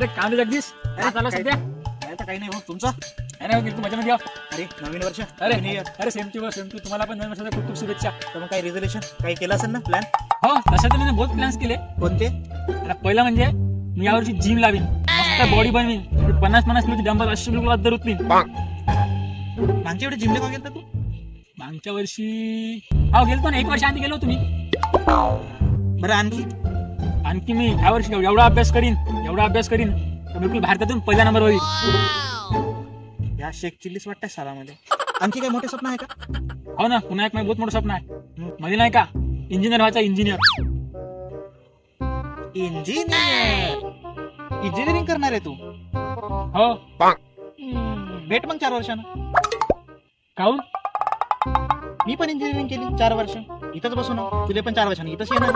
अरे काम आहे जगदीश, काय चालू आहे सध्या? आता काही नाही हो तुमचं. काय नाही होत, तू मजामध्ये आहो. अरे नवीन वर्ष अरे नवीन year. अरे सेम टू तुम्हाला पण नवीन वर्षाच्या खूप खूप शुभेच्छा. तर मग काही रिझोल्युशन काही केलं असेल ना प्लॅन? हो, तसं तर मी बहुत प्लॅन्स केले. कोणते? आता पहिला म्हणजे मी यावर्षी जिम लावीन, मस्त बॉडी बनवीन, 50-50 किलोची डंबल 80 किलो दर उचलीन. मागच्या वेळी जिमला का गेलता तू? मागच्या वर्षी हो गेलो ना, 1 वर्ष आधी गेलो तुम्ही. बरं आणखी आणखी मी ह्या वर्षी एवढा अभ्यास करीन तर बिलकुल भारतातून पहिला नंबर होईल. या शेक चिल्लीच वाटतंय सालामध्ये. आणखी काही मोठे स्वप्न आहे का? हो ना, पुन्हा एक माझं बहुत मोठं स्वप्न आहे. मध्ये नाही का इंजिनियर व्हायचा, इंजिनियर. इंजिनिअरिंग करणार आहे तू? हो. भेट मग 4 वर्षानं. काहून? मी पण इंजिनिअरिंग केली 4 वर्ष. इथंच बसून तुले पण 4 वर्षांनी इथंच येणार.